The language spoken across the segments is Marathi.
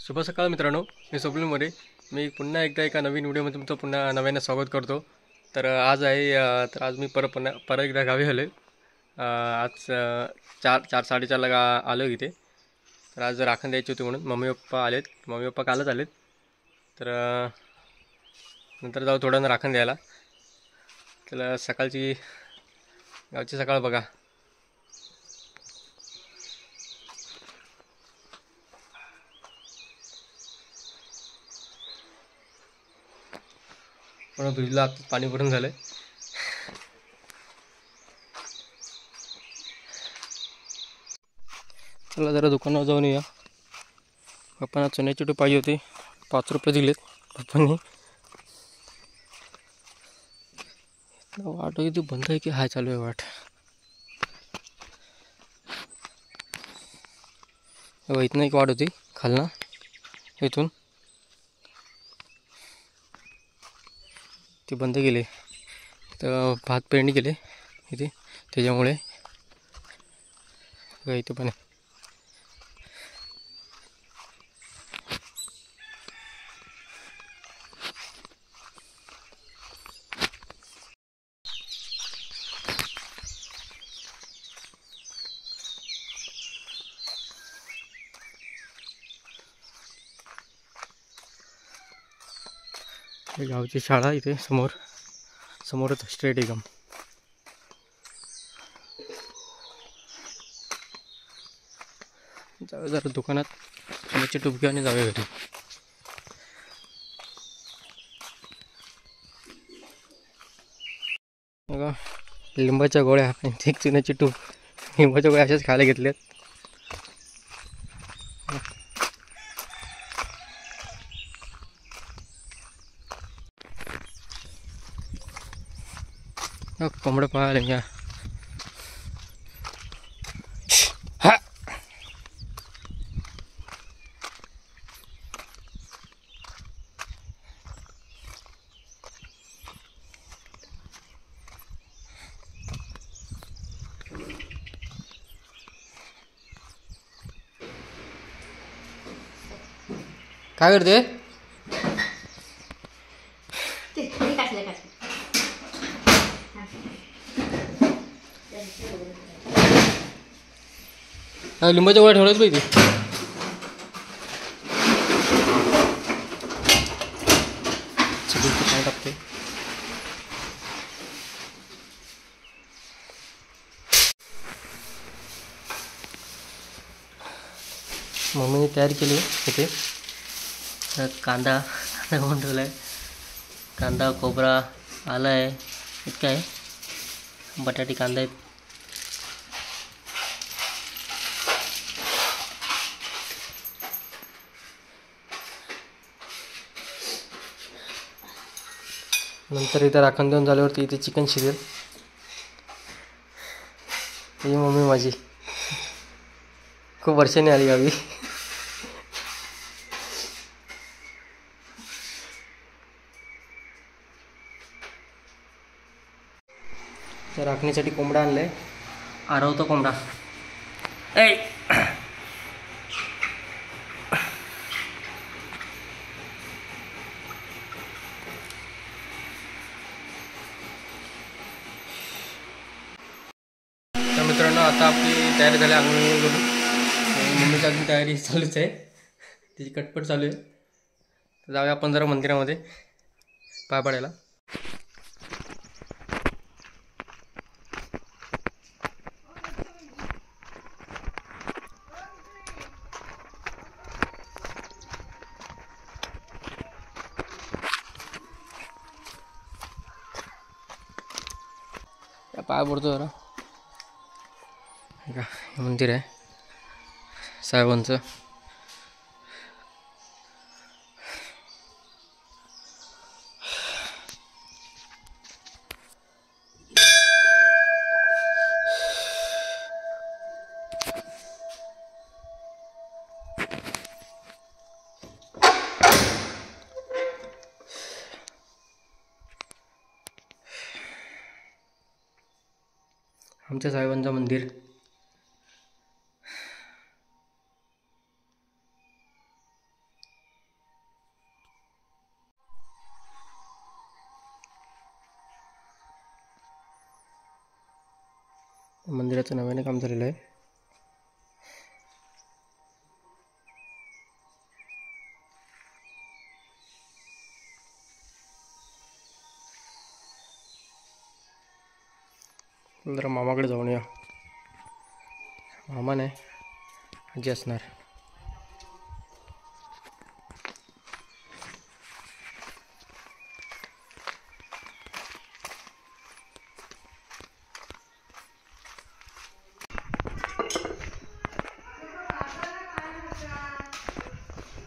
शुभ सकाळ मित्रांनो, मी स्वप्नील मोरे. मी पुन्हा एकदा एका नवीन व्हिडिओमध्ये तुमचं पुन्हा नव्यानं स्वागत करतो. तर आज मी परत एकदा गावी आलो आहे. आज 4:30 आलो इथे. तर आज राखण द्यायची होती म्हणून मम्मी पप्पा आलेत. मम्मी पप्पा कालच आलेत. तर नंतर जाऊ थोडं राखण द्यायला. त्याला सकाळची गावची सकाळ बघा. पण भिजला, आता पाणी भरून झालं. चला जरा दुकानावर जाऊन येऊया. पप्पांना चण्याची टोप पाहिजे होती. 5 रुपये दिलेत पप्पांनी. वाट किती बंद आहे की हाय चालू आहे वाट. इथनं एक वाट होती खालना, इथून ते बंद केले. तर भात पेरणी केले इथे, त्याच्यामुळे इथे पण आहे. गावची शाळा इथे समोरच स्ट्रेट एकदम. जाऊया जरा दुकानात सोन्याची टुपकी आणि जाऊया घरी. बघा, लिंबाच्या गोळ्या आणि एक चुन्याची टूप. लिंबाच्या गोळ्या अशाच खायला घेतल्यात. कोंबडं पाहायला घ्या. काय करते? लिंबाच्या गोळ्या ठेवल्याच पाहिजे. काय टाकते? मम्मीने तयार केली इथे. कांदा बनवून ठेवला आहे. कांदा, खोबरा, आलं आहे, इतकं आहे. बटाटे, कांदा आहेत. नंतर इथं राखण देऊन झाल्यावरती इथे चिकन शिजेल. ही मम्मी माझी खूप वर्षांनी आली गावी. तर राखणीसाठी कोंबडा आणलाय. आरवतो कोंबडा. ऐ तर मित्रांनो, आता आपली तयारी झाली अंघोळ करून. मम्मीची अजून तयारी चालूच आहे, तिची कटपट चालू आहे. तर जाऊया आपण जरा मंदिरामध्ये पाय पडायला. पाय पडतो जरा. हे मंदिर आहे साहेबांचं. आमच्या साहेबांचं मंदिर. मंदिराचं नव्याने काम झालेलं आहे. जरा मामाकडे जाऊन या. मामा नाही, आजी असणार.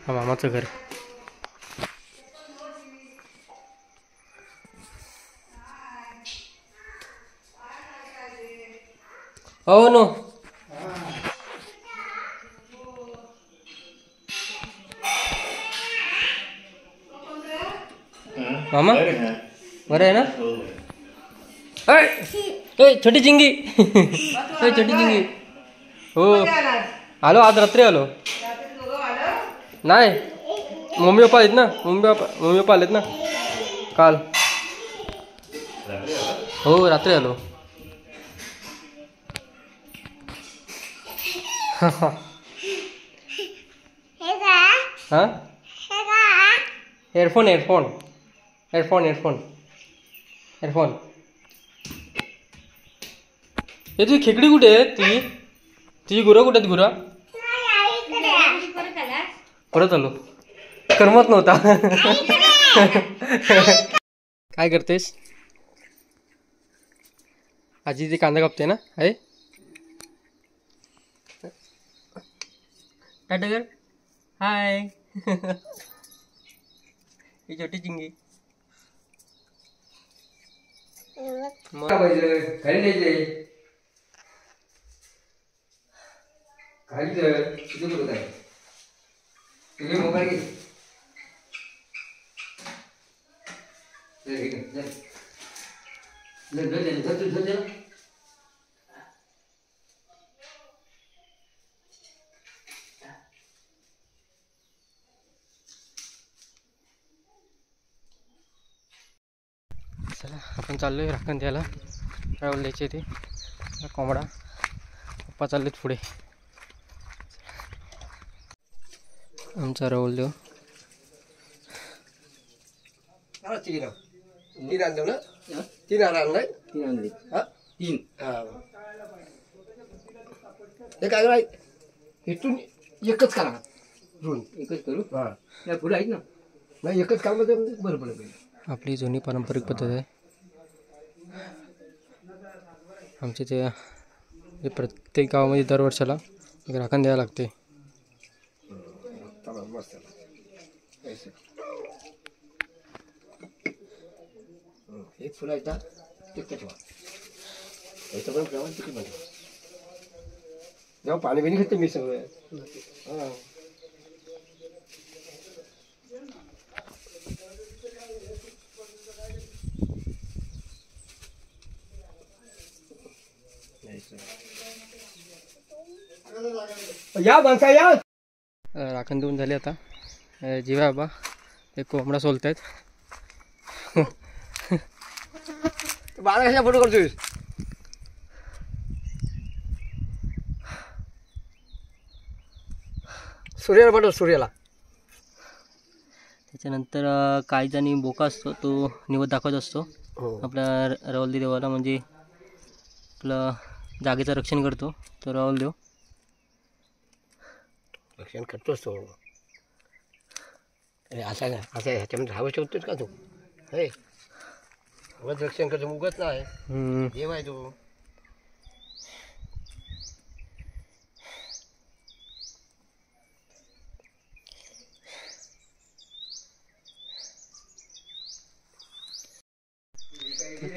हा मामाचं घर. हो नो मामा बरं आहे ना. छोटी चिंगी छोटी चिंगी. हो आलो, आज रात्री आलो. नाही मम्मी पप्पा आहेत ना, मम्मी पप्पा आलेत ना काल. हो रात्री आलो. हां headphone headphone headphone headphone headphone. हे तुझी खेकडी कुठे आहे? तुझी गुरं कुठे आहेत? गुरं परत आलो, करमत नव्हता. काय करतेस? आजी ते कांदा कापते ना. आहे टाटा कर. हाय. ही छोटी चिंगी. मोबाईल चला आपण चाललोय राखण द्यायला. राहुल द्यायचे ते कोंबडा. पप्पा चाललेत पुढे. आमचा राहुल देव. तीन आणले ना. तीन आणले. तीन आणले. हा तीन. हा हे काय कराय इथून एकच करा. दोन एकच करू. हा पुढे आहेत ना. नाही एकच काम बरं पडेल. आपली जुनी पारंपरिक पद्धत आहे. आमच्या ते प्रत्येक गावामध्ये दरवर्षाला एक राखण द्यायला लागते. एक फुलायचा तिकडे ठेवा. याचं पण प्रमाण तिकडे ठेवा. जेव्हा पाणी बिणी घेते मी सगळं. हां या माणसा या. राखण देऊन झाले आता. जीवा बाबा एक कोंबडा सोलतायत. बाळा कशा फोटो करतोय? सूर्याला पाठव सूर्याला. त्याच्यानंतर काही जणी बोका असतो तो निवद दाखवत असतो आपल्या राहुल देवाला. म्हणजे आपलं जागेचं रक्षण करतो तो राहुल देव. रक्षण करतोच तो. असा ह्याच्यामध्ये हवं ठेवतोच का तू? हे वध रक्षण करतो उगत नाही. देव आहे तो.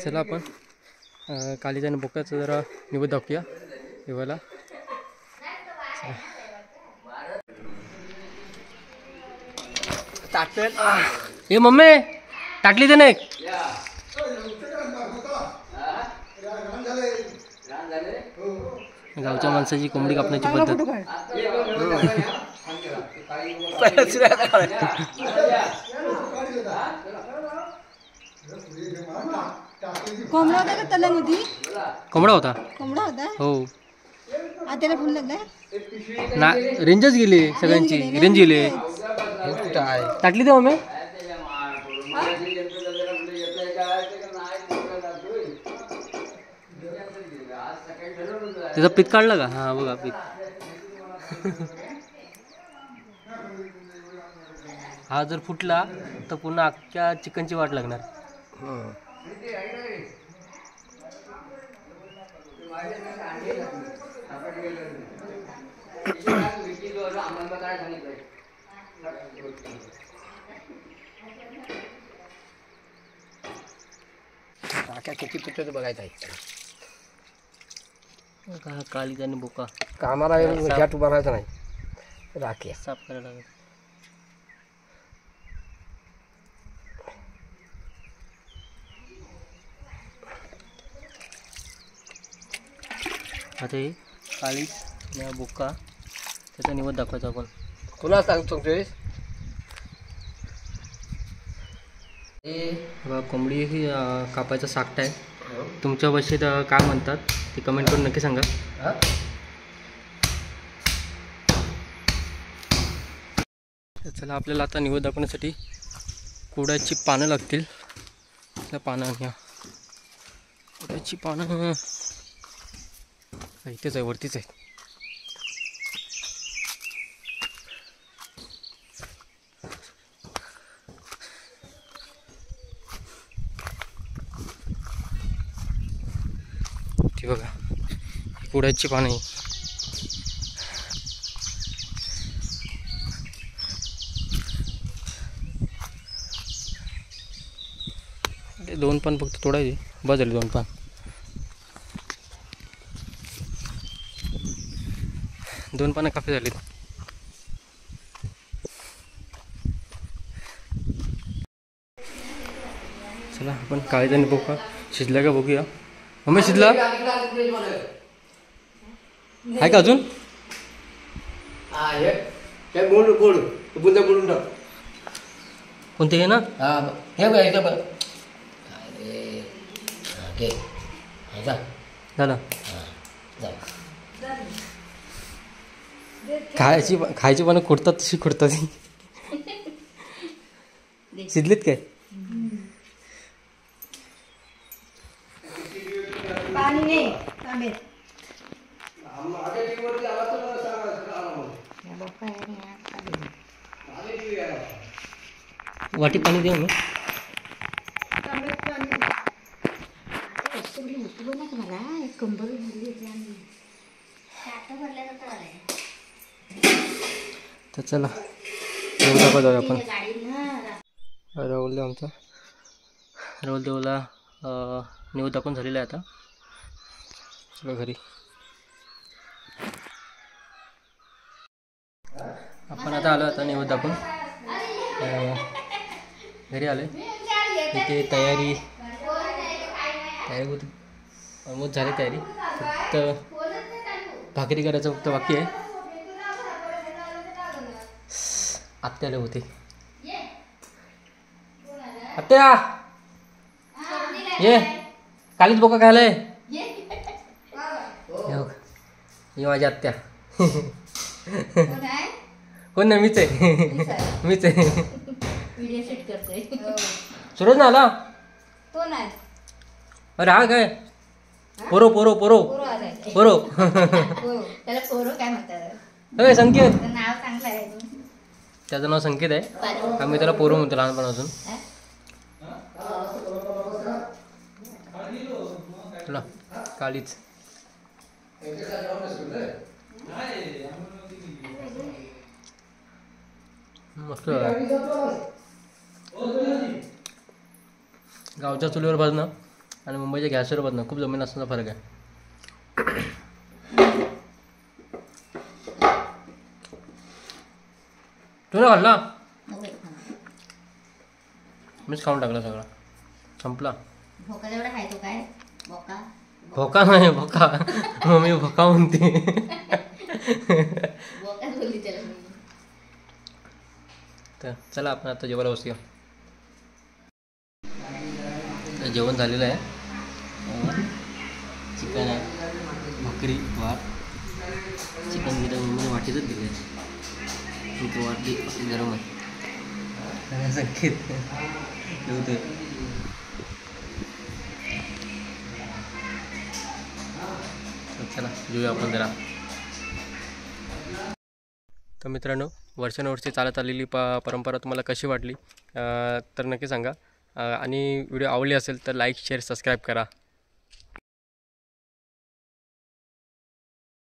चला आपण कालीजाने बोक्याचं जरा निवद दाखवूया देवाला. हे मम्मी टाकली ते नाही. गावच्या माणसाची कोंबडी कापण्याची पद्धत. कोंबडा होता का तलामध्ये? कोंबडा होता. कोंबडा होता. हो आत्याला फोन लागला ना, रेंजच गेली सगळ्यांची. रेंज गेली. टाकली तेव्हा मी त्याचा पीत काढला का? हा बघा पीत. हा जर फुटला तर पुन्हा अख्ख्या चिकनची वाट लागणार. किती पिठं बघायचं आहे काली आणि बोका कामाला घ्याट उभा राहायचं नाही. राखी साफ करायला लागेल. आता हे काळी बोका त्याचा निवड दाखवायचा आपण. तुला सांगतोय बघा कोंबडी ही कापायचा साकटा आहे. तुमच्या भाषेत काय म्हणतात ते कमेंट करून नक्की सांगा. चला आपल्याला आता निवड दाखवण्यासाठी कुडाची पानं लागतील. त्या पानं घ्या. कुडाची पानं इथेच आहे, वरतीच आहे. ती बघा ही कुडाची पानं आहे. दोन पान फक्त तोडायचे, बस झाले 2 पान. 2 पानं काफी झालीत. चला आपण काळीजाने बोका शिजला का बघूया. मम्मी शिजला आहे का अजून? कोणते हे ना? झालं. खायची पण खुडतात तशी खुडतात. शिजलीत काय? पाणी नाही तांबेत. वाटी पाणी देऊ मग. तर चला देऊ दाखवा जाऊया आपण. राहुल आमचा राहुल देवला निवड दाखवून झालेला आहे. आता चला घरी. आपण आता आलो आता निवड दाखवून घरी आले. इथे तयारी होती, ऑलमोस्ट झाली तयारी. फक्त भाकरी करायचं फक्त बाकी आहे. आत्याला होते. आत्या ये कालीच बोका खायलाय. ही माझी आत्या. कोण नाही, मीच आहे. मीच आहे. सूरज ना आला. अरे हा काय पोरो पोरो पोरो पोरो. त्याला पोरो काय म्हणतात? अरे संकेत, नाव चांगलं आहे. त्याचं नाव संकेत आहे. आम्ही त्याला पोरो म्हणतो लहानपणापासून. चला कालीच मस्त. गावच्या चुलीवर भाजणं आणि मुंबईच्या गॅसवर भाजणं खूप जमीन असण्याचा फरक आहे. तुला खाल्ला? मीच खाऊन टाकला सगळा, संपला. भोका जेवढा खायचो काय? भोका भोका नाही, भोका. मम्मी भोका म्हणते. भोका बोलली त्याला मी. तर चला आपण आता जेवायला बसूया. जेवण झालेलं आहे. चिकन आहे, भाकरी, भात, चिकन गिरा मम्मीने वाटीतच दिले. इथे वाटली गरम आहे. संकेत ठेवते. चला जेऊया आपण जरा. तर मित्रांनो, वर्षानुवर्षे चालत आलेली परंपरा तुम्हाला कशी वाटली तर नक्की सांगा. आणि व्हिडिओ आवडली असेल तर लाईक शेअर सबस्क्राईब करा.